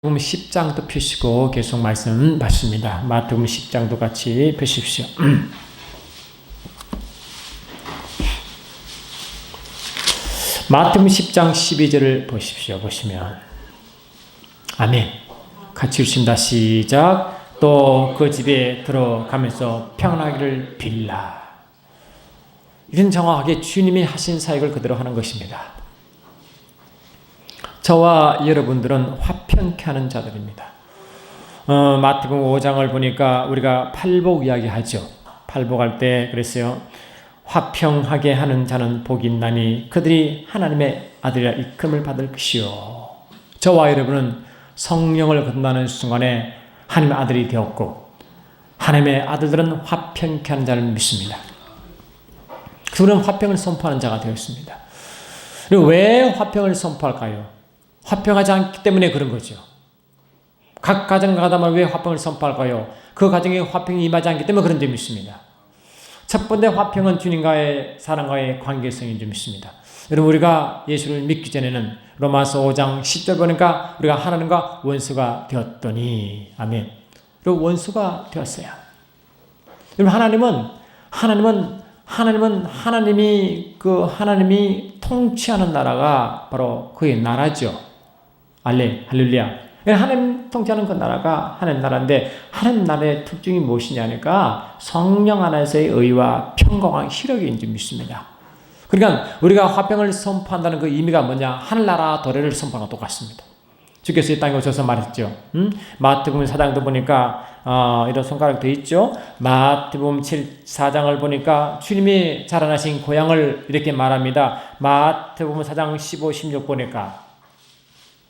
마태복음 10장도 펴시고 계속 말씀 받습니다. 마태복음 10장도 같이 펴십시오. 마태복음 10장 12절을 보십시오. 보시면 아멘. 같이 읽습니다. 시작. 또 그 집에 들어가면서 평안하기를 빌라. 이런 정확하게 주님이 하신 사역을 그대로 하는 것입니다. 저와 여러분들은 화평케 하는 자들입니다. 마태복음 5장을 보니까 우리가 팔복 이야기하죠. 팔복할 때 그랬어요. 화평하게 하는 자는 복이 있나니 그들이 하나님의 아들이라 일컬음을 받을 것이요. 저와 여러분은 성령을 거듭나는 순간에 하나님의 아들이 되었고 하나님의 아들들은 화평케 하는 자를 믿습니다. 그들은 화평을 선포하는 자가 되었습니다. 그리고 왜 화평을 선포할까요? 화평하지 않기 때문에 그런 거죠. 각 가정가다만 왜 화평을 선포할까요? 그 가정에 화평이 임하지 않기 때문에 그런 점이 있습니다. 첫 번째 화평은 주님과의 사랑과의 관계성인 점이 있습니다. 여러분 우리가 예수를 믿기 전에는 로마서 5장 10절 보니까 우리가 하나님과 원수가 되었더니 아멘. 그리고 원수가 되었어요. 여러분 하나님이 통치하는 나라가 바로 그의 나라죠. 할렐루야. 하나님 통치하는 그 나라가 하나님 나라인데 하나님 나라의 특징이 무엇이냐니까 성령 안에서의 의와 평강과 희력이 있는 줄 믿습니다. 그러니까 우리가 화평을 선포한다는 그 의미가 뭐냐? 하늘나라 도래를 선포하는 것과 똑같습니다. 주께서 이 땅에 오셔서 말했죠. 마태복음 4장도 보니까 이런 손가락 되어 있죠. 마태복음 4장을 보니까 주님이 자라나신 고향을 이렇게 말합니다. 마태복음 4장 15, 16 보니까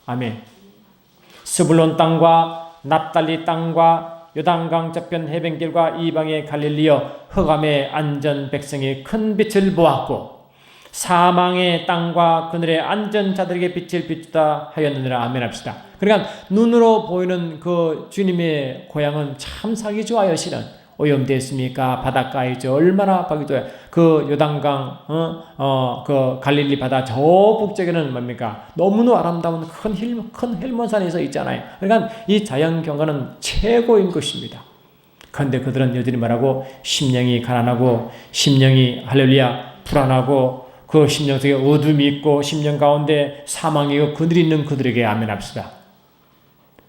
아멘. 스불론 땅과 납달리 땅과 요단강 저편 해변길과 이방의 갈릴리여 흑암의 안전 백성이 큰 빛을 보았고 사망의 땅과 그늘의 안전 자들에게 빛을 비추다 하였느니라. 아멘 합시다. 그러니까 눈으로 보이는 그 주님의 고향은 참 살기 좋아요. 실은 오염됐습니까? 바닷가이죠. 얼마나 보기 좋아요. 그 요단강, 그 갈릴리 바다 저 북쪽에는 뭡니까? 너무나 아름다운 큰 헬몬산이 있잖아요. 그러니까 이 자연 경관은 최고인 것입니다. 그런데 그들은 여전히 말하고 심령이 가난하고 심령이 할렐루야 불안하고 그 심령 속에 어둠이 있고 심령 가운데 사망이 있고 그들이 있는 그들에게 아멘 합시다.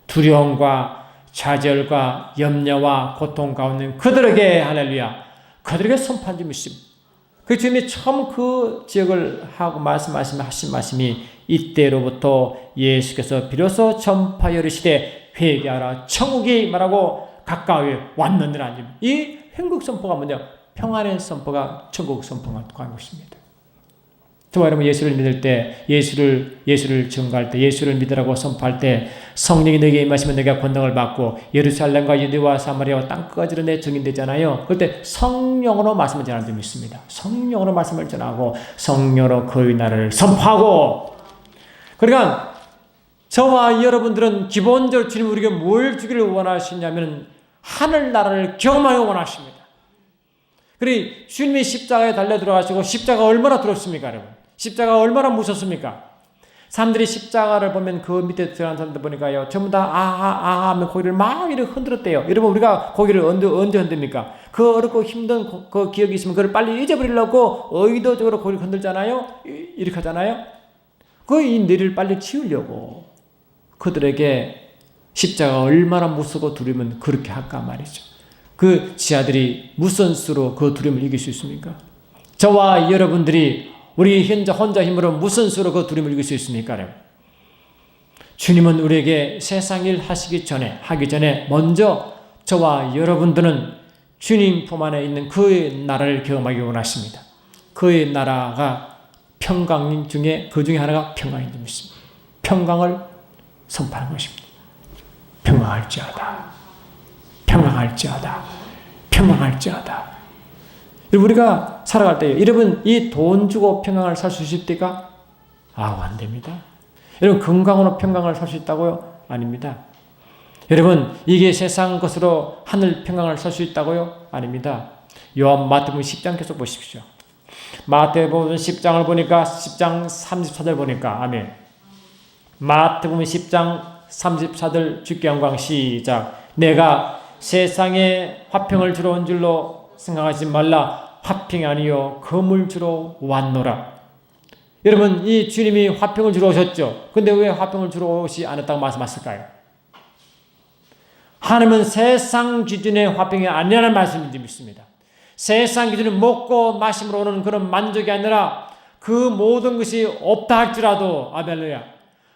두려움과 좌절과 염려와 고통 가운데 그들에게 할렐루야 그들에게 선포한 점이 있습니다. 그 주님이 처음 그 지역을 하고 하신 말씀이 이때로부터 예수께서 비로소 전파하여 이르시되 회개하라 천국이 말하고 가까이 왔느니라. 이 행복 선포가 뭐냐? 평안의 선포가 천국 선포가 하는 것입니다. 저와 여러분 예수를 믿을 때 예수를 증거할 때 예수를 믿으라고 선포할 때 성령이 너에게 임하시면 너희가 권능을 받고 예루살렘과 유대와 사마리아와 땅끝까지로 내 증인되잖아요. 그럴 때 성령으로 말씀을 전하는 점이 있습니다. 성령으로 말씀을 전하고 성령으로 그의 나라를 선포하고 그러니까 저와 여러분들은 기본적으로 주님 우리에게 뭘 주기를 원하시냐면 하늘나라를 경험하기 원하십니다. 그리고 주님이 십자가에 달려 들어가시고 십자가가 얼마나 두렵습니까 여러분? 십자가가 얼마나 무섭습니까? 사람들이 십자가를 보면 그 밑에 들어간 사람들 보니까요 전부 다 하면 고개를 막 이렇게 흔들었대요. 여러분 우리가 고개를 언제 흔듭니까? 그 어렵고 힘든 그 기억이 있으면 그걸 빨리 잊어버리려고 의도적으로 고개를 흔들잖아요. 이렇게 하잖아요. 이 내리를 빨리 치우려고 그들에게 십자가가 얼마나 무섭고 두려우면 그렇게 할까 말이죠. 그 지하들이 무슨 수로 그 두려움을 이길 수 있습니까? 저와 여러분들이 우리 혼자 힘으로 무슨 수로 그 두려움을 이길 수 있습니까? 주님은 우리에게 세상 일 하기 전에 먼저 저와 여러분들은 주님 품 안에 있는 그의 나라를 경험하기 원하십니다. 그의 나라가 평강 중에 그 중에 하나가 평강인 점이 있습니다. 평강을 선포하는 것입니다. 평강할지어다. 평강할지어다. 평강할지어다. 우리가 살아갈 때 여러분 이 돈 주고 평강을 살 수 있습니까? 안 됩니다. 여러분 건강으로 평강을 살 수 있다고요? 아닙니다. 여러분 이게 세상 것으로 하늘 평강을 살 수 있다고요? 아닙니다. 마태복음 10장 계속 보십시오. 마태복음 10장을 보니까 10장 34절 보니까 아멘. 마태복음 10장 34절 주께 영광 시작. 내가 세상에 화평을 주러 온 줄로 생각하지 말라. 화평이 아니요 금을 주러 왔노라. 여러분, 이 주님이 화평을 주러 오셨죠. 근데 왜 화평을 주러 오시 않았다고 말씀하실까요? 하나님은 세상 기준의 화평이 아니라는 말씀인지 믿습니다. 세상 기준은 먹고 마심으로 오는 그런 만족이 아니라 그 모든 것이 없다 할지라도 아벨루야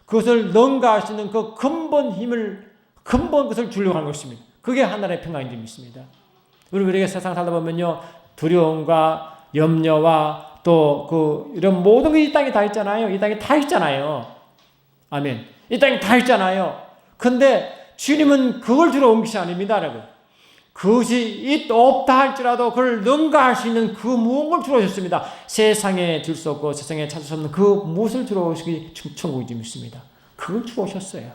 그것을 능가할 수 있는 그 근본 힘을 근본 것을 주려고 하는 것입니다. 그게 하나님의 평강인지 믿습니다. 우리가 세상 살다 보면요 두려움과 염려와 또 이런 모든 게 이 땅에 다 있잖아요. 이 땅에 다 있잖아요. 아멘. 이 땅에 다 있잖아요. 근데 주님은 그걸 주러 온 것이 아닙니다, 여러분. 그것이 없다 할지라도 그걸 능가할 수 있는 그 무엇을 주러 오셨습니다. 세상에 들 수 없고 세상에 찾을 수 없는 그 무엇을 주러 오시기 천국이지 믿습니다. 그걸 주러 오셨어요.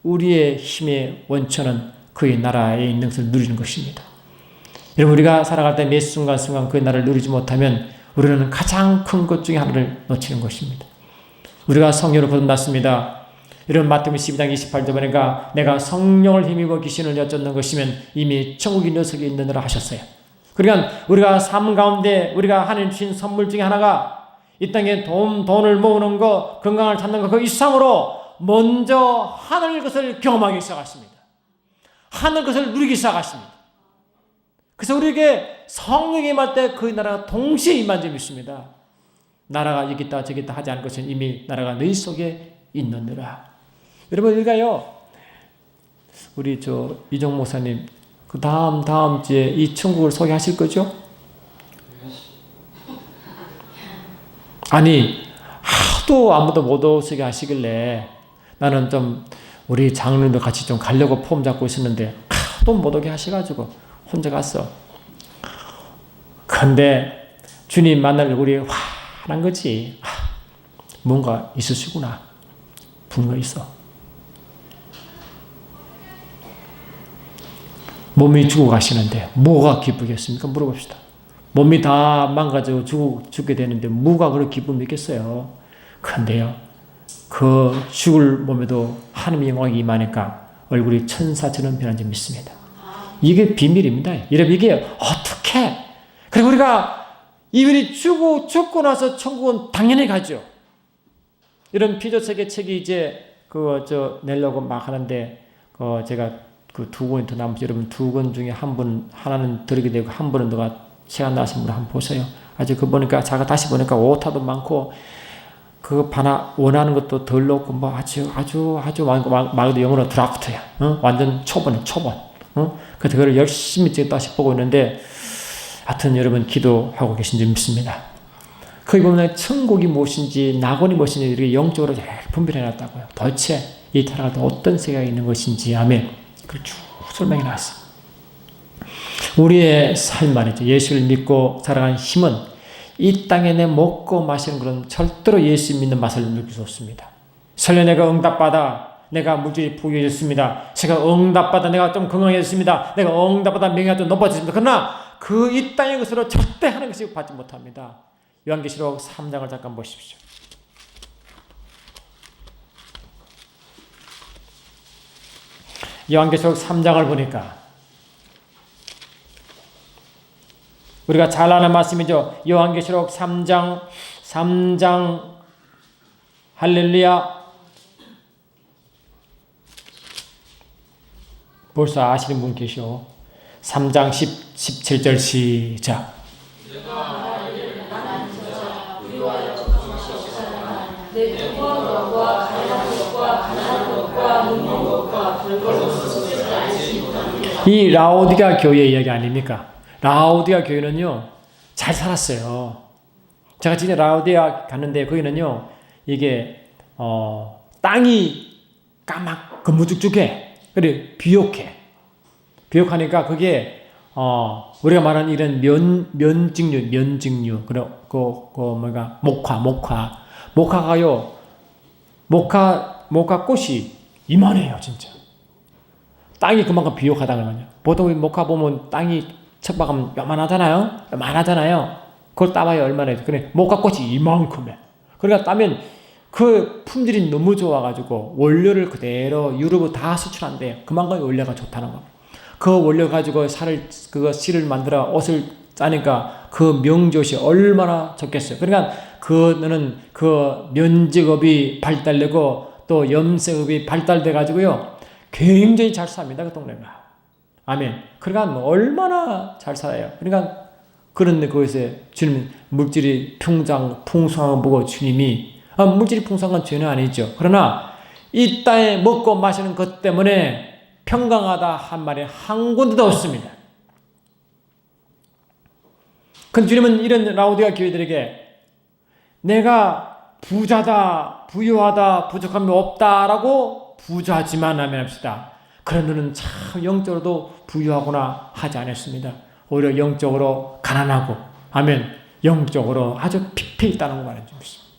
우리의 힘의 원천은 그의 나라에 있는 것을 누리는 것입니다. 여러분, 우리가 살아갈 때 매 순간순간 그의 나라를 누리지 못하면 우리는 가장 큰 것 중에 하나를 놓치는 것입니다. 우리가 성령을 거듭났습니다. 이런 마태복음 12장 28절 보니까 내가 성령을 힘입어 귀신을 여쫓는 것이면 이미 천국이 너 속에 있느니라 하셨어요. 그러니까 우리가 삶 가운데 우리가 하나님 주신 선물 중에 하나가 이 땅에 돈을 모으는 거, 건강을 찾는 거, 그 이상으로 먼저 하늘 것을 경험하기 시작하십니다. 하늘 것을 누리기 시작하십니다. 그래서 우리에게 성령이 임할 때 그 나라가 동시에 임한 점이 있습니다. 나라가 여기 있다 저기 있다 하지 않을 것은 이미 나라가 너희 속에 있느니라. 여러분, 우리가요 우리 이종 목사님 그 다음 주에 이 천국을 소개하실 거죠? 아니 하도 아무도 못 오시게 하시길래 나는 좀 우리 장로님도 같이 좀 가려고 폼 잡고 있었는데 하도 못 오게 하셔가지고 혼자 갔어. 근데 주님 만날 얼굴이 환한 거지. 뭔가 있으시구나. 분노 있어. 몸이 죽어가시는데 뭐가 기쁘겠습니까? 물어봅시다. 몸이 다 망가지고 죽게 되는데 뭐가 그렇게 기쁨이 있겠어요? 그런데요 그 죽을 몸에도 하나님의 영광이 임하니까 얼굴이 천사처럼 변한지 믿습니다. 이게 비밀입니다. 여러분, 이게 어떻게? 그리고 우리가 이분이 죽고 나서 천국은 당연히 가죠. 이런 피조세계 책이 이제 내려고 막 하는데 제가 그 두 권이 더 남았죠. 여러분, 두 권 중에 하나는 들게 되고 한 분은 누가 시간 나신 분 한번 보세요. 아주 보니까 제가 다시 보니까 오타도 많고 원하는 것도 덜 넣고 뭐 아주 많고 영어로 드라프트야. 완전 초본. 그래서 그걸 열심히 다시 보고 있는데 하여튼 여러분 기도하고 계신지 믿습니다. 거기 보면 천국이 무엇인지 낙원이 무엇인지 이렇게 영적으로 잘 분별해놨다고요. 도대체 이 나라가 어떤 세계가 있는 것인지 아멘. 그걸 쭉 설명해 놨어요. 우리의 삶 말이죠. 예수를 믿고 살아가는 힘은 이 땅에 내 먹고 마시는 그런 절대로 예수 믿는 맛을 느낄 수 없습니다. 설령 내가 응답받아 내가 물질이 부유해졌습니다. 제가 응답받아 내가 좀 건강해졌습니다. 내가 응답받아 명예가 좀 높아졌습니다. 그러나 그 이 땅의 것으로 절대 하는 것이 받지 못합니다. 요한계시록 3장을 잠깐 보십시오. 요한계시록 3장을 보니까 우리가 잘 아는 말씀이죠. 요한계시록 3장 할렐루야. 벌써 아시는 분 계시오. 3장 17절 시작. 이 라오디가 교회 이야기 아닙니까? 라오디가 교회는요 잘 살았어요. 제가 진짜 라오디가 갔는데 거기는요 이게 땅이 까맣고 무죽죽해. 그래 비옥하니까 그게 우리가 말하는 이런 면직류 그리고 목화가요 목화 꽃이 이만해요 진짜. 땅이 그만큼 비옥하다는 거죠. 보통 목화 보면 땅이 척박하면 요만하잖아요. 그걸 따봐야 얼마나 해요. 그래 목화 꽃이 이만큼해. 그러니까 따면 그 품질이 너무 좋아가지고 원료를 그대로 유럽으로 다 수출한대요. 그만큼 원료가 좋다는 거. 그 원료 가지고 실을 만들어 옷을 짜니까 그 명조시 얼마나 좋겠어요. 그러니까 그는 그 면직업이 발달되고 또 염색업이 발달돼 가지고요 굉장히 잘 삽니다. 그 동네가. 아멘. 그러니까 얼마나 잘 살아요. 그러니까 그런데 거기서 주님 물질이 풍성한 거 보고 주님이 물질이 풍성한 건 죄는 아니죠. 그러나 이 땅에 먹고 마시는 것 때문에 평강하다 한 말이 한 군데도 없습니다. 그 주님은 이런 라오디가 교회들에게 내가 부자다, 부유하다, 부족함이 없다라고 부자지만 아멘 합시다. 그런 너는 참 영적으로도 부유하구나 하지 않았습니다. 오히려 영적으로 가난하고 아멘 영적으로 아주 피폐 있다는 거 말해주고 있습니다.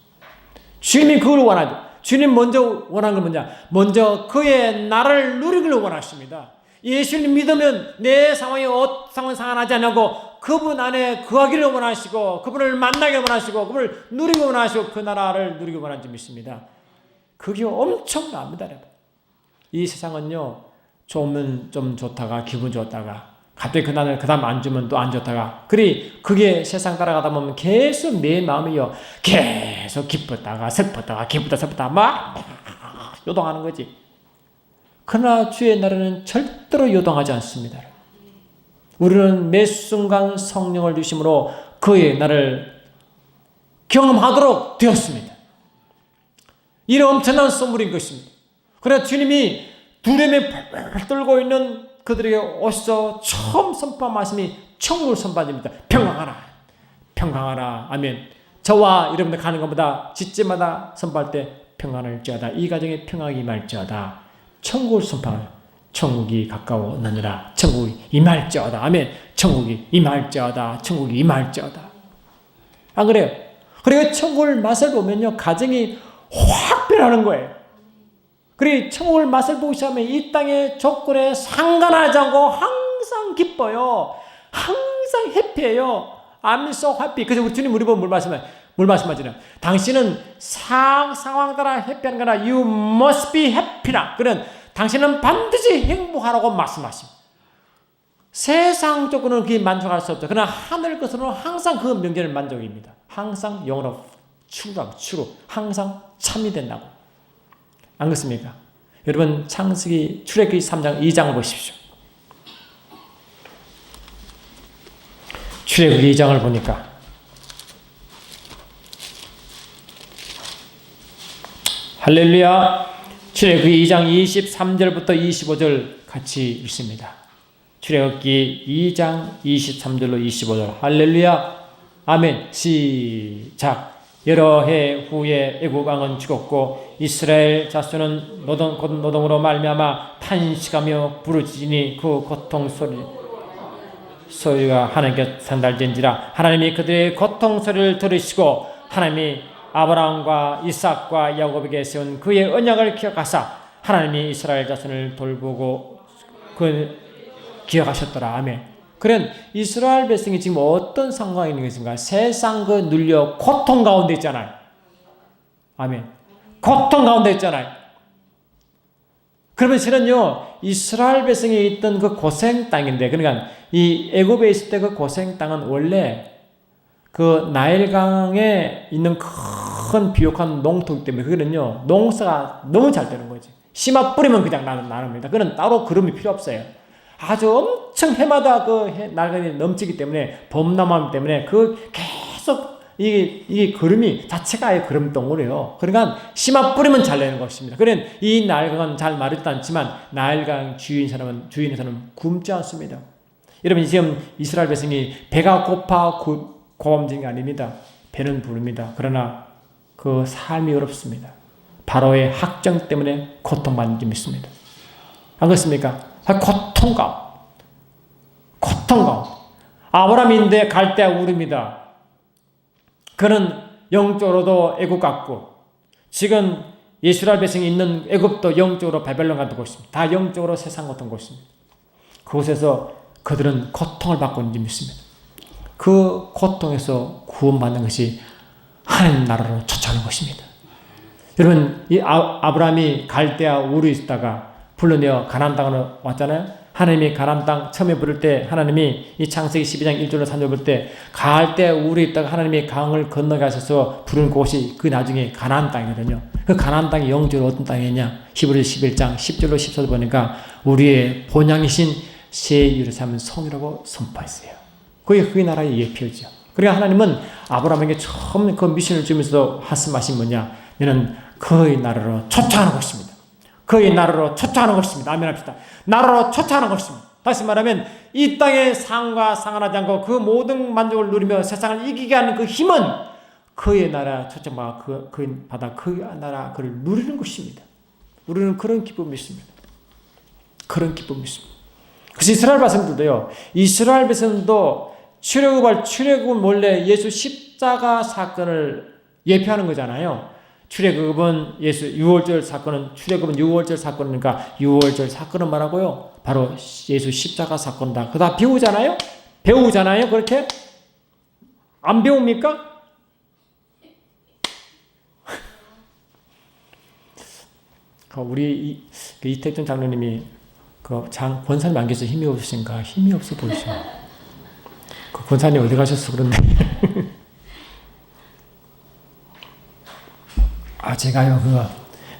주님이 그걸 원하죠. 주님 먼저 원하는 건 뭐냐? 먼저 그의 나라를 누리기를 원하십니다. 예수님 믿으면 내 상황이 상황 상한하지 않고 그분 안에 거하기를 원하시고 그분을 만나기를 원하시고 그분을 누리기 원하시고 그 나라를 누리기 원하는 줄 믿습니다. 그게 엄청납니다. 이 세상은요 좋으면 좀 좋다가 기분 좋다가 갑자기 그 다음 안 주면 또 안 좋다가 그게 세상 따라가다 보면 계속 내 마음이요 계속 기뻤다가 슬펐다가 기쁘다 슬펐다 막 요동하는 거지. 그러나 주의 나라는 절대로 요동하지 않습니다. 우리는 매 순간 성령을 주심으로 그의 나라를 경험하도록 되었습니다. 이런 엄청난 선물인 것입니다. 그러나 주님이 두려움에 벌벌 떨고 있는 그들에게 오셔서 처음 선포한 말씀이 천국을 선포합니다. 평강하라. 평강하라. 아멘. 저와 여러분들 가는 것보다 집집마다 선포할 때 평안할지어다. 이 가정에 평강이 임할지어다. 천국을 선포하라. 천국이 가까워나느라. 천국이 임할지어다. 아멘. 천국이 임할지어다. 천국이 임할지어다. 안 그래요? 그리고 천국을 맛을 보면요. 가정이 확 변하는 거예요. 그리고 천국을 맛을 보기 시작하면 이 땅의 조건에 상관하지 않고 항상 기뻐요. 항상 해피해요. I'm so happy. 그래서 우리 주님 우리 보면 뭘 말씀하시나요? 당신은 상황 따라 해피한 거라 you must be happy라. 그런 당신은 반드시 행복하라고 말씀하십니다. 세상 조건은 그게 만족할 수 없죠. 그러나 하늘 것으로는 항상 그 명제를 만족입니다. 항상 영으로 추루 항상 참이 된다고. 안 그렇습니까? 여러분 창세기 출애굽기 3장 2장을 보십시오. 출애굽기 2장을 보니까 할렐루야. 출애굽기 2장 23절부터 25절 같이 읽습니다. 출애굽기 2장 23절로 25절 할렐루야. 아멘. 시작. 여러 해 후에 애굽 왕은 죽었고 이스라엘 자손은 노동으로 말미암아 탄식하며 부르짖으니 그 고통 소리가 하나님께 전달된지라. 하나님이 그들의 고통 소리를 들으시고 하나님이 아브라함과 이삭과 야곱에게 세운 그의 언약을 기억하사 하나님이 이스라엘 자손을 돌보고 기억하셨더라. 아멘. 그런 이스라엘 백성이 지금 어떤 상황이 있는 것인가? 세상 그 눌려 고통 가운데 있잖아요. 아멘. 고통 가운데 있잖아요. 그러면 실은요 이스라엘 백성이 있던 그 고생 땅인데, 그러니까 이 애굽에 있을 때 그 고생 땅은 원래 그 나일강에 있는 큰 비옥한 농토이기 때문에 그거는요 농사가 너무 잘 되는 거지. 씨만 뿌리면 그냥 나눕니다. 그건 따로 그름이 필요 없어요. 아주 엄청 해마다 그 날강이 넘치기 때문에 범람함 때문에 그 계속 이게 그름이 자체가 아예 그름 덩어리예요. 그러니까 씨만 뿌리면 잘 되는 것입니다. 그런 이 나일강은 잘 마르지도 않지만 나일강 주인에서는 굶지 않습니다. 여러분 지금 이스라엘 백성이 배가 고파 고함진 게 아닙니다. 배는 부릅니다. 그러나 그 삶이 어렵습니다. 바로의 학정 때문에 고통받는 줄 믿습니다. 안 그렇습니까? 고통 가운데 아브라함인데 갈대아 우릅니다. 그는 영적으로도 애굽 같고 지금 이스라엘 백성이 있는 애굽도 영적으로 바벨론 같은 곳입니다. 다 영적으로 세상 같은 곳입니다. 그곳에서 그들은 고통을 받고 있는 줄 믿습니다. 그 고통에서 구원받는 것이 하나님 나라로 쫓아오는 것입니다. 여러분, 이 아브라함이 갈대아 우르에 있다가 불러내어 가나안 땅으로 왔잖아요. 하나님이 가나안 땅 처음에 부를 때 하나님이 이 창세기 12장 1절로 3절 볼 때 갈대아 우르에 있다가 하나님이 강을 건너가셔서 부른 곳이 그 나중에 가나안 땅이거든요. 그 가나안 땅이 영적으로 어떤 땅이냐? 히브리서 11장 10절로 14절 보니까 우리의 본향이신 새 예루살렘은 성이라고 선포했어요. 그게 나라의 예표죠. 그러니까 하나님은 아브라함에게 처음 그 미션을 주면서 말씀하신 뭐냐? 너는 그의 나라로 초청하는 것입니다. 그의 나라로 초청하는 것입니다. 아멘 합시다. 나라로 초청하는 것입니다. 다시 말하면 이 땅의 상과 상관하지 않고 그 모든 만족을 누리며 세상을 이기게 하는 그 힘은 그의 나라 초청받아 그 나라 그를 누리는 것입니다. 우리는 그런 기쁨이 있습니다. 그런 기쁨이 있습니다. 그래서 이스라엘 백성들도요. 이스라엘 백성도 출애굽은 원래 예수 십자가 사건을 예표하는 거잖아요. 출애굽은 유월절 사건은 출애굽은 유월절 사건이니까 유월절 사건은 뭐라고요? 바로 예수 십자가 사건이다. 그거 다 배우잖아요. 그렇게 안 배웁니까? 우리 이택준 장로님이 권사님 안 계셔서 힘이 없으신가? 힘이 없어 보이죠. 그 권사님 어디 가셨어 그런데?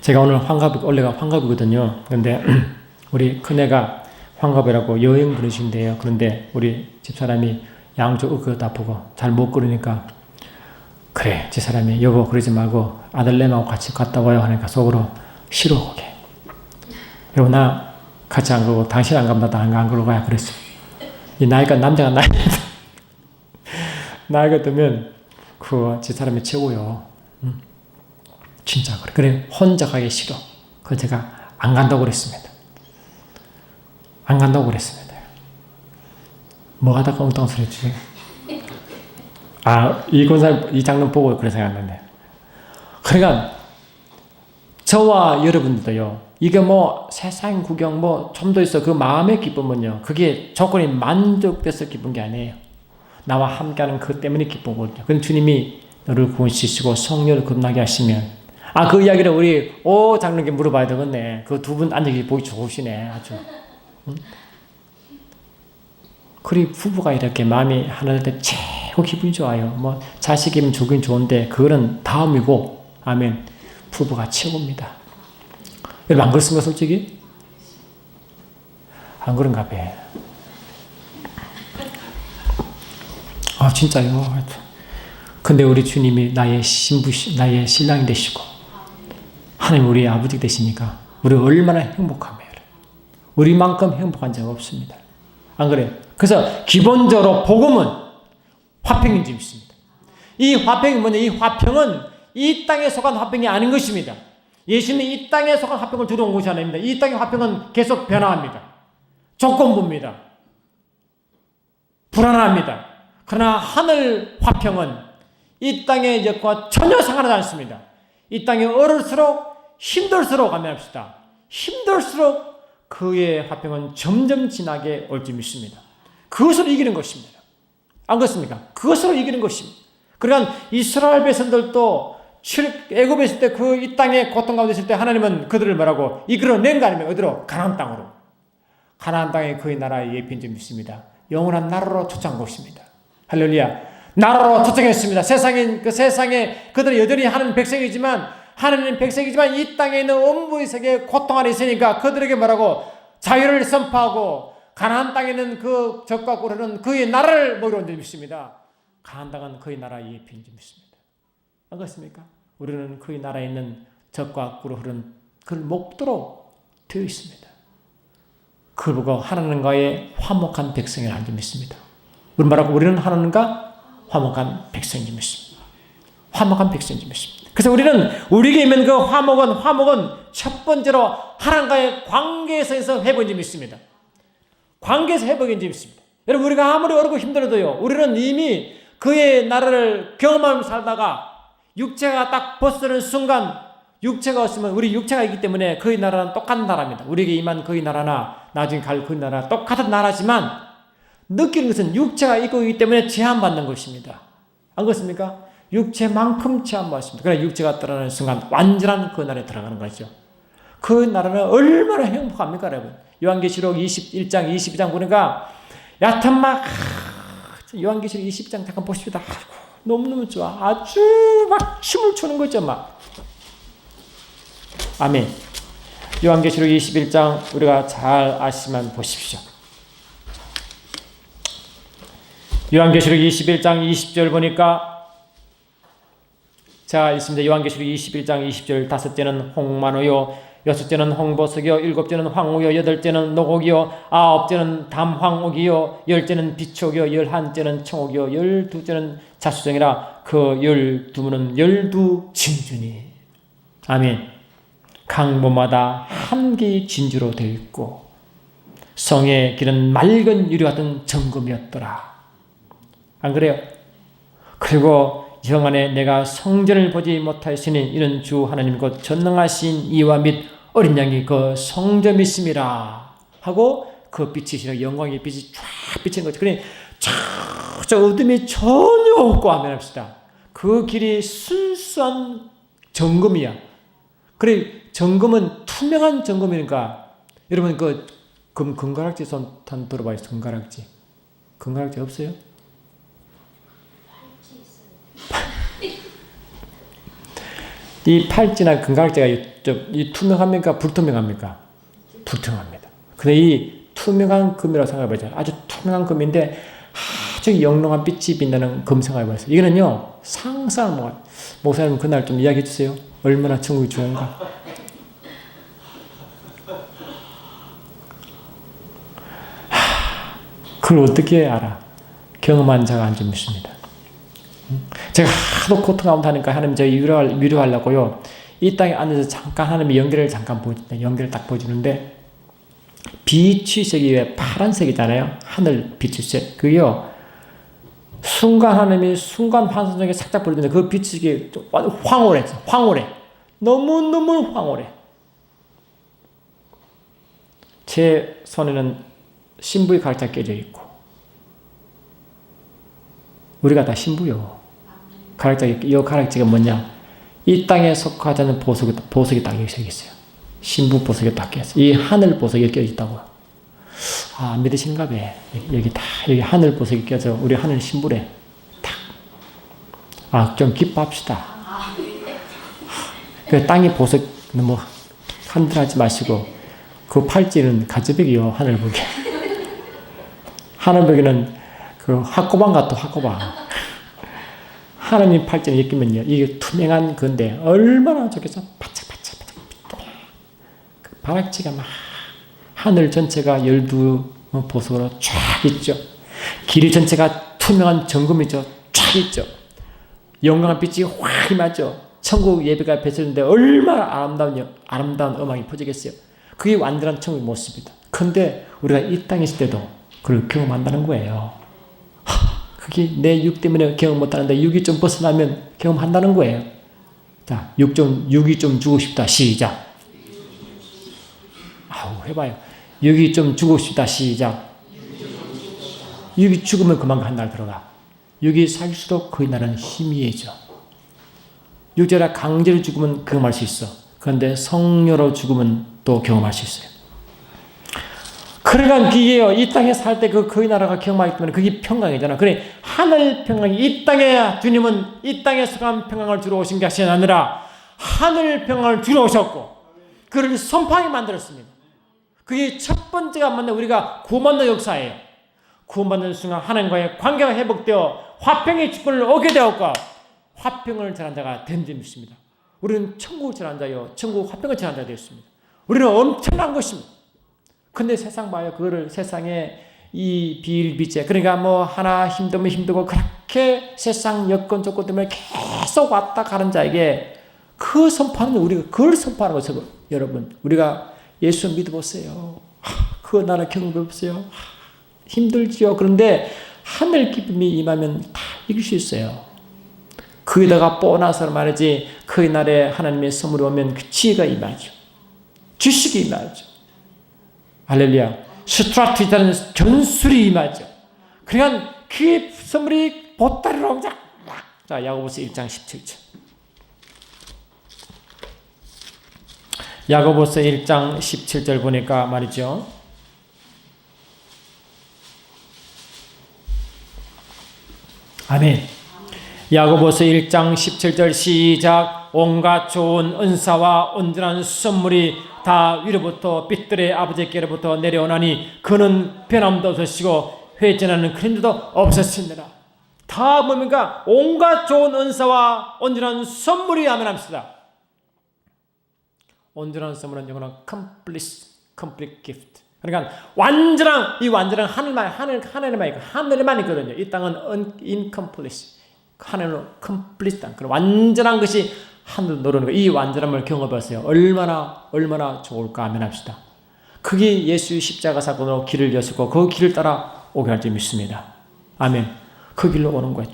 제가 오늘 원래가 환갑이거든요. 그런데 우리 큰애가 환갑이라고 여행 보내신대요. 그런데 우리 집사람이 양쪽 어깨가 아프고 잘 못 걸으니까 그래, 집사람이 여보 그러지 말고 아들내미하고 같이 갔다 와요 하니까 속으로 싫어 그게. 여보 나 같이 안 가고 당신 안 가면 나도 안 가고 가야 그랬어. 이 나이가 남자가 나이가 들면 그 집사람이 최고요. 진짜 그래 혼자 가기 싫어. 그래서 제가 안 간다고 그랬습니다. 뭐 하다가 엉뚱한 소리 했지? 이 장면 보고 그래 생각났네. 그러니까 저와 여러분들도요. 이게 뭐 세상 구경 좀 더 있어. 그 마음의 기쁨은요. 그게 조건이 만족돼서 기쁜 게 아니에요. 나와 함께하는 그 때문에 기쁘거든요. 그럼 주님이 너를 구원시키시고 성령을 겁나게 하시면 그 이야기를 우리 장로님께 물어봐야 되겠네. 그 두 분 앉아 계시 보기 좋으시네. 아주. 응? 그리 부부가 이렇게 마음이 하나 될 때 최고 기분이 좋아요. 뭐 자식이면 좋긴 좋은데 그거는 다음이고 아멘. 부부가 최고입니다. 여러분 안 그렇습니까 솔직히? 안 그런가 봐요. 진짜요. 근데 우리 주님이 나의 신랑이 되시고 하나님 우리 아버지 되시니까 우리 얼마나 행복하며 우리만큼 행복한 적 없습니다. 안 그래요? 그래서 기본적으로 복음은 화평인 줄 믿습니다. 이 화평이 뭐냐? 이 화평은 이 땅에 속한 화평이 아닌 것입니다. 예수님이 이 땅에 속한 화평을 들어온 것이 아닙니다. 이 땅의 화평은 계속 변화합니다. 조건부입니다. 불안합니다. 그러나 하늘 화평은 이 땅의 역과 전혀 상관하지 않습니다. 이 땅에 어릴수록 힘들수록 합시다. 힘들수록 그의 화평은 점점 진하게 올 줄 믿습니다. 그것으로 이기는 것입니다. 안 그렇습니까? 그것으로 이기는 것입니다. 그러니까 이스라엘 백성들도 애굽에 있을 때 이 땅에 고통 가운데 있을 때 하나님은 그들을 뭐라고 이끌어낸 거 아닙니까? 어디로? 가나안 땅으로. 가나안 땅에 그의 나라의 예표인 줄 믿습니다. 영원한 나라로 초청한 것입니다. 할렐루야. 나라로 초청했습니다. 세상에 그들은 여전히 하나님 백성이지만 이 땅에 있는 음부의 세계에 고통 안에 있으니까 그들에게 뭐라고? 자유를 선포하고 가나안 땅에 있는 그 적과 꿀은 그의 나라를 먹이러 줄 믿습니다. 가나안 땅은 그의 나라의 예표인 줄 믿습니다. 안 그렇습니까? 우리는 그의 나라에 있는 적과 꿀을 흐른 그를 먹도록 되어 있습니다. 그걸 보고 하나님과의 화목한 백성이라 줄 믿습니다. 우리는 하나님과 화목한 백성인 줄 믿습니다. 화목한 백성인 줄 믿습니다. 그래서 우리에게 있는 그 화목은 첫 번째로 하나님과의 관계에서 회복인 줄 믿습니다. 관계에서 회복인 줄 믿습니다. 여러분 우리가 아무리 어렵고 힘들어도요. 우리는 이미 그의 나라를 경험하면서 살다가 육체가 딱 벗어는 순간 육체가 없으면 우리 육체가 있기 때문에 그의 나라는 똑같은 나라입니다. 우리에게 임한 그의 나라나 나중에 갈 그 나라 똑같은 나라지만 느끼는 것은 육체가 있고 있기 때문에 제한받는 것입니다. 안 그렇습니까? 육체만큼 체험 받습니다. 그러나 육체가 떠나는 순간 완전한 그 나라에 들어가는 거죠. 그 나라는 얼마나 행복합니까, 여러분? 요한계시록 21장, 22장 보니까 얕은 막 요한계시록 20장 잠깐 보십시다. 아이고, 너무너무 좋아. 아주 막 춤을 추는 거죠, 막. 아멘. 요한계시록 21장 우리가 잘 아시면 보십시오. 요한계시록 21장 20절 보니까 자, 있습니다. 요한계시록 21장 20절 다섯째는 홍마노요, 여섯째는 홍보석이요, 일곱째는 황우요, 여덟째는 노곡이요, 아홉째는 담황옥이요, 열째는 비촉이요, 열한째는 청옥이요, 열두째는 자수정이라. 그 12문은 12진주니. 아멘. 강문마다 한 개의 진주로 되어 있고 성의 길은 맑은 유리 같은 정금이었더라. 안 그래요? 그리고 영안에 내가 성전을 보지 못하였으니 이는 주 하나님 곧 전능하신 이와 및 어린 양이 그 성전 있음이라 하고 그 빛이 영광의 빛이 쫙 비치는 거죠. 그러니 저 어둠이 전혀 없고 하면 합시다. 그 길이 순수한 정금이야. 그래 정금은 투명한 정금이니까 여러분 그 금가락지 손 한 들어봐요. 금가락지 없어요? 이 팔찌나 금가락지가 이 투명합니까? 불투명합니까? 불투명합니다. 근데 이 투명한 금이라고 생각해보죠. 아주 투명한 금인데 아주 영롱한 빛이 빛나는 금 생각해보세요. 이거는요 상상 목사님 그날 좀 이야기해 주세요. 얼마나 천국이 좋은가. 그걸 어떻게 알아? 경험한 자가 안 좀 믿습니다. 제가 하도 고통 가운데 하니까 하나님 저 위로하려고요. 이 땅에 앉아서 잠깐 하나님의 연결을 잠깐 보여준다. 연결을 딱 보여주는데 비취색이 왜 파란색이잖아요. 하늘 비취색. 그게요. 순간 하나님이 순간 환상 속에 살짝 보여주는데 그 비취색이 황홀해. 황홀해. 너무너무 황홀해. 제 손에는 신부의 가락지가 깨져 있고 우리가 다 신부요. 이 가락지가 뭐냐? 이 땅에 속하지 않는 보석이 딱 여기 있어요. 신부 보석이 딱 껴있어요. 이 하늘 보석이 껴져 있다고요. 아, 믿으시는가 봐. 여기 하늘 보석이 껴져. 우리 하늘 신부래. 탁. 아, 좀 기뻐합시다. 그 땅에 보석 너무 흔들하지 마시고 그 팔찌는 가져배기요. 하늘보기. 하늘보기는 그 학고방 같아. 학고방. 하나님 팔찌는 엮이면요. 이게 투명한 건데 얼마나 좋겠어. 바짝바짝. 그 바락지가 막 하늘 전체가 12보석으로 쫙 있죠. 길 전체가 투명한 정금이죠. 쫙 있죠. 영광한 빛이 확 임하죠. 천국 예배가 펼쳐지는데 얼마나 아름다운 음악이 퍼지겠어요. 그게 완전한 천국의 모습이다. 근데 우리가 이 땅에 있을 때도 그걸 경험한다는 거예요. 그게 내 육 때문에 경험 못하는데 육이 좀 벗어나면 경험한다는 거예요. 자, 육이 좀 주고 싶다. 시작. 아우, 해봐요. 육이 좀 주고 싶다. 시작. 육이 죽으면 그만 한 날 들어가. 육이 살수록 그 날은 희미해져. 육체라 강제로 죽으면 경험할 수 있어. 그런데 성녀로 죽으면 또 경험할 수 있어요. 그러니까 그게요. 이 땅에 살 때 거의 나라가 경험하기 때문에 그게 평강이잖아. 그래 하늘 평강이 이 땅에 주님은 이 땅에 속한 평강을 주러 오신 것이 아니라 하늘 평강을 주러 오셨고 그를 선포하게 만들었습니다. 그게 첫 번째가 맞는 우리가 구원받는 역사예요. 구원받는 순간 하나님과의 관계가 회복되어 화평의 주권을 얻게 되었고 화평을 전한 자가 된 줄 믿습니다. 우리는 천국을 전한 자요. 천국 화평을 전한 자가 되었습니다. 우리는 엄청난 것입니다. 근데 세상 봐요. 그거를 세상에 이 비일비재 그러니까 뭐 하나 힘들면 힘들고 그렇게 세상 여건 조건 때문에 계속 왔다 가는 자에게 그 선포하는 우리가 그걸 선포하는 거죠. 여러분 우리가 예수 믿어보세요. 그 나라 경험해보세요. 힘들지요. 그런데 하늘 기쁨이 임하면 다 이길 수 있어요. 거기다가 보너스 말이지 그 날에 하나님의 선물이 오면 그 지혜가 임하죠. 지식이 임하죠. 할렐루야. 스트라티라는 전술이 임하죠. 그러니까 그 선물이 보따리로 막 자, 야고보서 1장 17절. 야고보서 1장 17절 보니까 말이죠. 아멘. 야고보서 1장 17절 시작. 온갖 좋은 은사와 온전한 선물이 다 위로부터 빛들의 아버지께로부터 내려오나니 그는 변함도 없으시고 회전하는 그림도 없으시니라. 다 뭡니까? 온갖 좋은 은사와 온전한 선물이 아멘합시다. 온전한 선물은 영어로 complete gift. 그러니까 완전한 이 완전한 하늘에만 있거든요. 이 땅은 incomplete. 하늘은 complete한 그런 완전한 것이 하늘로 노르는 거. 이 완전함을 경험해보세요. 얼마나 좋을까 아멘합시다. 그게 예수의 십자가 사건으로 길을 여셨고 그 길을 따라 오게 할 줄 믿습니다. 아멘. 그 길로 오는 거예요.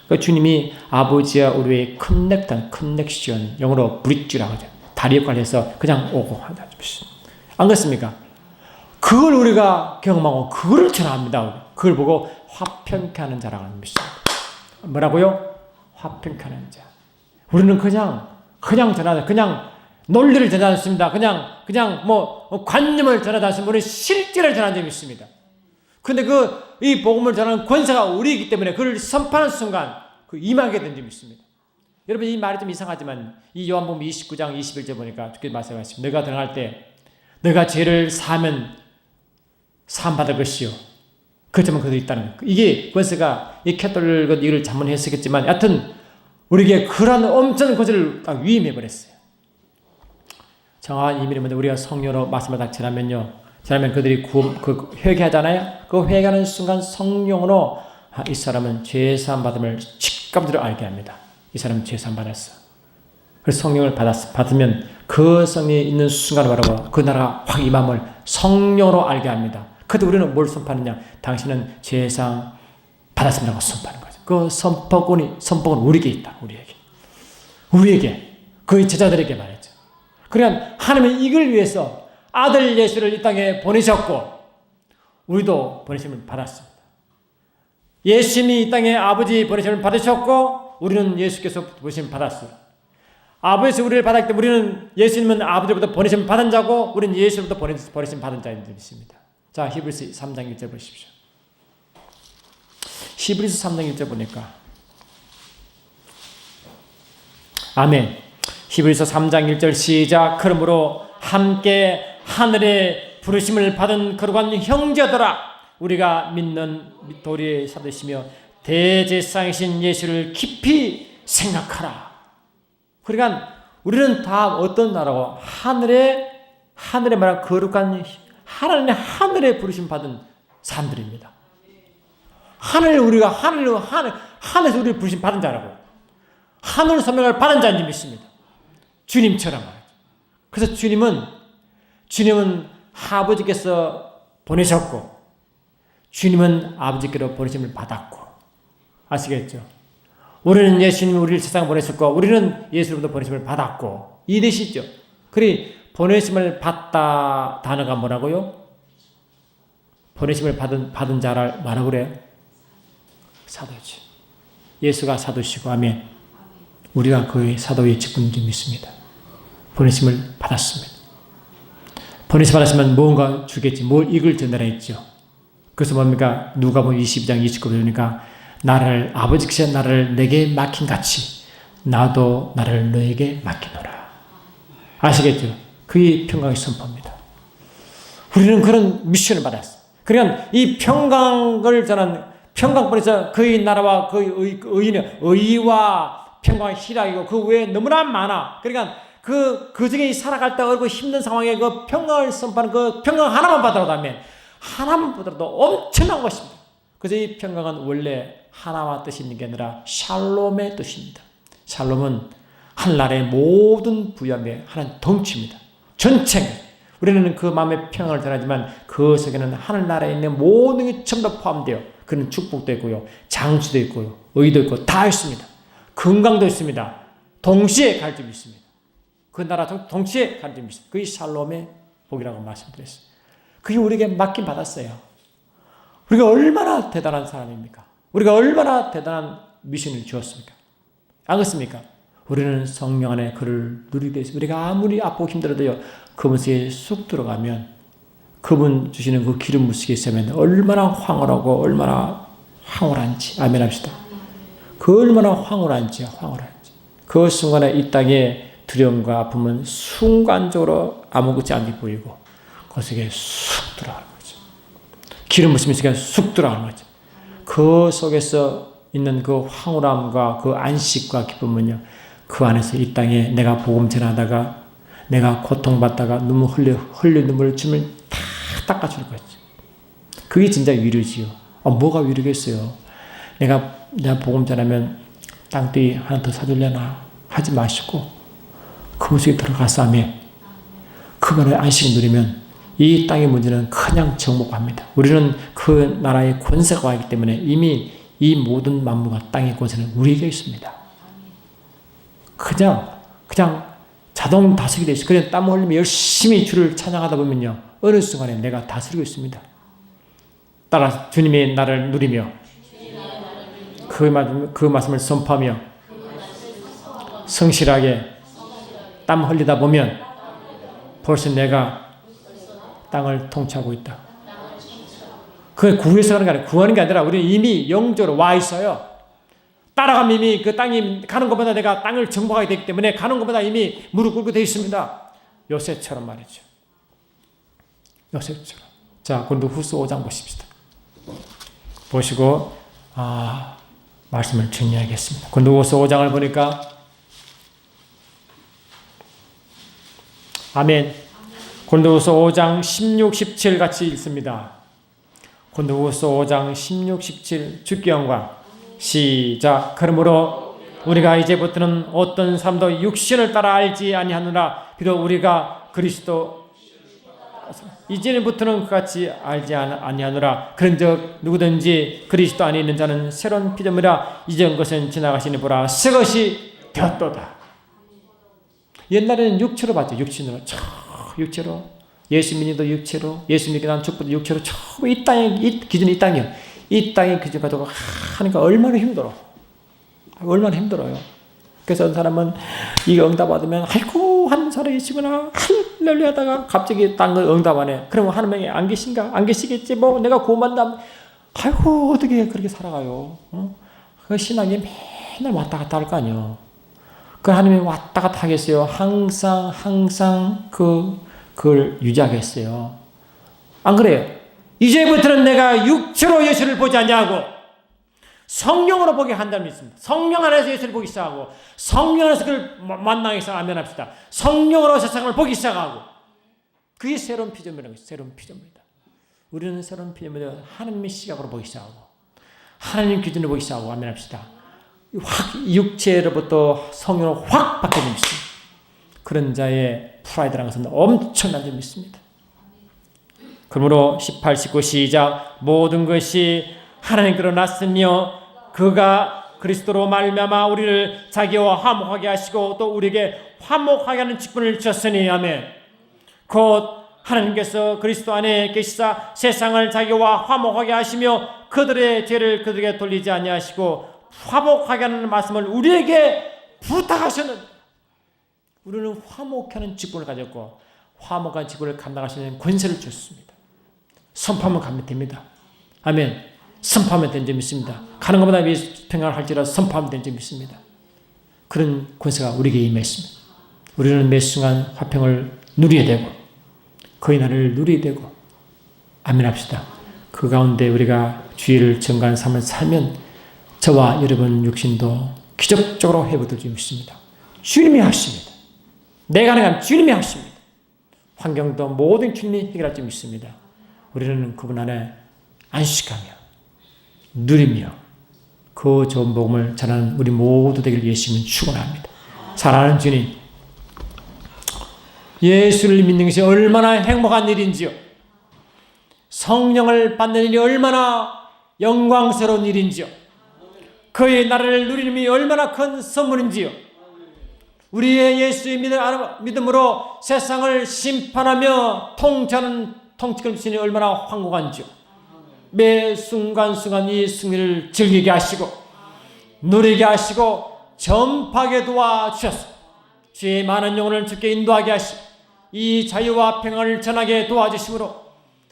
그 주님이 아버지와 우리의 커넥션, 영어로 브릿지라고 하죠. 다리 역할을 해서 그냥 오고 하다 믿습니다. 안 그렇습니까? 그걸 우리가 경험하고 그걸 전합니다. 그걸 보고 화평케 하는 자라고 믿습니다. 뭐라고요? 화평케 하는 자. 우리는 그냥 전하다, 그냥 논리를 전하지 않습니다. 그냥 관념을 전하지 않습니다. 우리는 실제를 전하는 점이 있습니다. 근데 이 복음을 전하는 권세가 우리이기 때문에 그를 선포하는 순간 임하게 된 점이 있습니다. 여러분, 이 말이 좀 이상하지만 이 요한복음 29장 21절 보니까 그렇게 말씀하십니다. 너가 들어갈 때 너가 죄를 사하면 사함받을 것이요. 그렇지만 그들이 있다는 거예요. 이게 권세가 이 캐톨릭은 이걸 잘못 해석했지만 여하튼 우리에게 그런 엄청난 권세를 딱 위임해버렸어요. 정확한 의미는 뭔데? 우리가 성령으로 말씀을 딱 전하면 그들이 회개하잖아요. 그 회개하는 순간 성령으로 이 사람은 죄사함 받음을 직감으로 알게 합니다. 이 사람은 죄사함 받았어. 그래서 성령을 받으면 그 성령이 있는 순간 바로 그 나라가 확 임함을 성령으로 알게 합니다. 그때 우리는 뭘 선포하느냐? 당신은 죄사함 받았습니다고 선포하는 거죠. 그 선포권은 우리에게 있다. 우리에게 그 제자들에게 말했죠. 그러니까 하나님은 이걸 위해서 아들 예수를 이 땅에 보내셨고 우리도 보내심을 받았습니다. 예수님이 이 땅에 아버지 보내심을 받으셨고 우리는 예수께서 보내심을 받았어요. 아버지에서 우리를 받았기 때문에 우리는 예수님은 아버지로부터 보내심을 받은 자고 우리는 예수로부터 보내심을 받은 자인 줄 믿습니다. 자, 히브리서 3장 1절 보십시오. 히브리서 3장 1절 보니까 아멘. 히브리서 3장 1절 시작. 그러므로 함께 하늘의 부르심을 받은 거룩한 형제들아, 우리가 믿는 도리의 사도시며 대제사장이신 예수를 깊이 생각하라. 그러니까 우리는 다 어떤 나라고? 하늘에 말한 거룩한 하늘의 부르심 받은 사람들입니다. 우리가 하늘에서 우리를 부르심 받은 자라고. 하늘 소명을 받은 자인지 믿습니다. 주님처럼. 그래서 주님은 아버지께서 보내셨고 주님은 아버지께로 보내심을 받았고. 아시겠죠? 우리는 예수님이 우리를 세상에 보내셨고 우리는 예수로부터 보내심을 받았고 이해되시죠? 그리 보내심을 받다 단어가 뭐라고요? 보내심을 받은 자를 뭐라고 그래요? 사도지. 예수가 사도시고 아멘. 우리가 그의 사도의 직분을 믿습니다. 보내심을 받았습니다. 보내심 받았으면 무언가 주겠지. 뭘 이걸 전달해 있죠. 그래서 뭡니까? 누가복음 22장 29절 보니까 아버지께서 나를 내게 맡긴 같이 나도 나를 너에게 맡기노라. 아시겠죠? 그의 평강의 선포입니다. 우리는 그런 미션을 받았어요. 그러니까 이 평강을 전한 평강뿐에서 그의 나라와 그의 의와 평강의 희락이고 그 외에 너무나 많아. 그러니까 그 중에 살아갈 때 어렵고 힘든 상황에 그 평강을 선포하는 그 평강 하나만 받더라도 엄청난 것입니다. 그래서 이 평강은 원래 하나와 뜻이 있는 게 아니라 샬롬의 뜻입니다. 샬롬은 하늘나라의 모든 부여함의 하나님 덩치입니다. 전체. 우리는 그 마음의 평강을 전하지만 그 속에는 하늘나라에 있는 모든 게 전부 다 포함되어 그런 축복도 있고요. 장수도 있고요. 의도 있고 다 있습니다. 건강도 있습니다. 동시에 갈 줄 믿습니다. 그 나라 동시에 갈 줄 믿습니다. 그게 샬롬의 복이라고 말씀드렸어요. 그게 우리에게 맡김 받았어요. 우리가 얼마나 대단한 사람입니까? 우리가 얼마나 대단한 미션을 주었습니까? 안 그렇습니까? 우리는 성령 안에 그를 누리게 되어 우리가 아무리 아프고 힘들어도요. 그분 속에 쑥 들어가면 그분 주시는 그 기름 부으시게 있으면 얼마나 황홀하고 얼마나 황홀한지 아멘 합시다. 그 얼마나 황홀한지. 그 순간에 이 땅에 두려움과 아픔은 순간적으로 아무것도 않게 보이고 그 속에 쑥 들어가는 거죠. 기름 부으심이 속에 쑥 들어가는 거죠. 그 속에서 있는 그 황홀함과 그 안식과 기쁨은요. 그 안에서 이 땅에 내가 복음 전하다가 내가 고통받다가 눈물 흘려 눈물을 주면 다 닦아줄 거죠. 그게 진짜 위로지요. 뭐가 위로겠어요. 내가 복음 전하면 땅덩이 하나 더 사주려나 하지 마시고 그 속에 들어가서 하면 그간의 안식을 누리면 이 땅의 문제는 그냥 정복합니다. 우리는 그 나라의 권세가 왔기 때문에 이미 이 모든 만물과 땅의 권세는 우리에게 있습니다. 그냥 자동 다스리게 되어 있어요. 그냥 땀 흘리며 열심히 주를 찬양하다 보면요. 어느 순간에 내가 다스리고 있습니다. 따라 주님이 나를 누리며 그 말씀을 선포하며 성실하게 땀 흘리다 보면 벌써 내가 땅을 통치하고 있다. 그걸 구해서 구하는 게 아니라 우리는 이미 영적으로 와 있어요. 따라가면 이미 그 땅이 가는 것보다 내가 땅을 정복하게 되기 때문에 가는 것보다 이미 무릎 꿇고 되어 있습니다. 요셉처럼 말이죠. 요셉처럼. 자, 고린도후서 5장 보십시다. 보시고 말씀을 정리하겠습니다. 고린도후서 5장을 보니까 아멘. 고린도후서 5장 16, 17 같이 읽습니다. 고린도후서 5장 16, 17 주기 영광 시작. 그러므로 우리가 이제부터는 어떤 사람도 육신을 따라 알지 아니하노라. 비록 우리가 그리스도 이제부터는 그같이 알지 아니하노라. 그런즉 누구든지 그리스도 안에 있는 자는 새로운 피조물이라. 이전 것은 지나가시니 보라 새 것이 되었도다. 옛날에는 육체로 봤죠. 육체로 예수 믿는도 육체로 예수 믿게 난 축복도 육체로 처음 이 땅에 기준이 이 땅이요. 이 땅의 기준 가지고 하니까 얼마나 힘들어요. 그래서 어떤 사람은 이 응답 받으면 아이고 한 살아계시구나 할렐루야 하다가 갑자기 딴 거 응답 안 해. 그러면 하나님이 안 계신가? 안 계시겠지. 뭐 내가 구원받는다. 아이고 어떻게 그렇게 살아가요? 그 신앙이 맨날 왔다 갔다 할 거 아니에요. 그 하나님이 왔다 갔다 하겠어요. 항상 그걸 유지하겠어요. 안 그래요? 이제부터는 내가 육체로 예수를 보지 않냐고 성령으로 보게 한다는 믿습니다. 성령 안에서 예수를 보기 시작하고 성령 안에서 그를 만나기 시작하고 아멘 합시다. 성령으로 세상을 보기 시작하고 그게 새로운 피조물이라는 것이죠. 새로운 피조물이다. 우리는 새로운 피조물을 하나님의 시각으로 보기 시작하고 하나님 기준으로 보기 시작하고 아멘 합시다. 육체로부터 성령으로 확 바뀌는 믿습니다. 그런 자의 프라이드라는 것은 엄청난 점 믿습니다. 그러므로 18, 19 시작. 모든 것이 하나님께로 났으며 그가 그리스도로 말미암아 우리를 자기와 화목하게 하시고 또 우리에게 화목하게 하는 직분을 주셨으니 아멘. 곧 하나님께서 그리스도 안에 계시사 세상을 자기와 화목하게 하시며 그들의 죄를 그들에게 돌리지 아니하시고 화목하게 하는 말씀을 우리에게 부탁하셨는. 우리는 화목하는 직분을 가졌고 화목한 직분을 감당할 수 있는 권세를 줬습니다. 선포하면 가면 됩니다. 아멘. 선포하면 된 점이 있습니다. 가는 것보다 평안을 할지라도 선포하면 된 점이 있습니다. 그런 권세가 우리에게 임했습니다. 우리는 매 순간 화평을 누리게 되고 그의 나라를 누리게 되고 아멘 합시다. 그 가운데 우리가 주의를 정가하는 삶을 살면 저와 여러분 육신도 기적적으로 회복될 줄 믿습니다. 주님이 하십니다. 내가 가능한 주님이 하십니다. 환경도 모든 주님이 해결할 줄 믿습니다. 우리는 그분 안에 안식하며 누리며 그 좋은 복음을 전하는 우리 모두 되기를 예수님은 축원합니다. 사랑하는 주님, 예수를 믿는 것이 얼마나 행복한 일인지요. 성령을 받는 일이 얼마나 영광스러운 일인지요. 그의 나라를 누리는 일이 얼마나 큰 선물인지요. 우리의 예수의 믿음으로 세상을 심판하며 통치하는 통치권 주시니 얼마나 황홀한지요. 매 순간순간 이 승리를 즐기게 하시고 누리게 하시고 전파하게 도와주셔서 주의 많은 영혼을 주께 인도하게 하시고 이 자유와 평안을 전하게 도와주심으로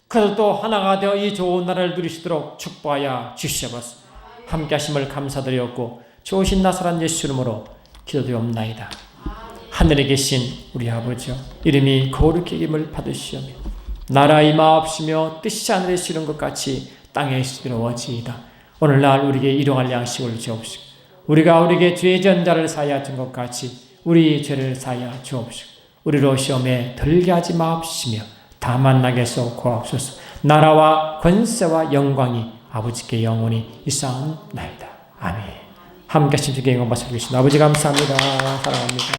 그들도 하나가 되어 이 좋은 나라를 누리시도록 축복하여 주시옵소서. 함께 하심을 감사드렸고 좋으신 나사렛 예수 이름으로 기도드리옵나이다. 하늘에 계신 우리 아버지여, 이름이 거룩히 여김을 받으시오며 나라 임하옵시며 뜻이 하늘에서 이룬 것 같이 땅에서 이루어지이다. 오늘날 우리에게 일용할 양식을 주옵시고 우리가 우리에게 죄 지은 자를 사하여 준 것 같이 우리 죄를 사하여 주옵시고 우리로 시험에 들게 하지 마옵시며 다만 나게서 구하옵소서. 나라와 권세와 영광이 아버지께 영원히 있사옵나이다. 아멘. 함께 하신 주께 영광 받으시겠습니다. 아버지 감사합니다. 사랑합니다.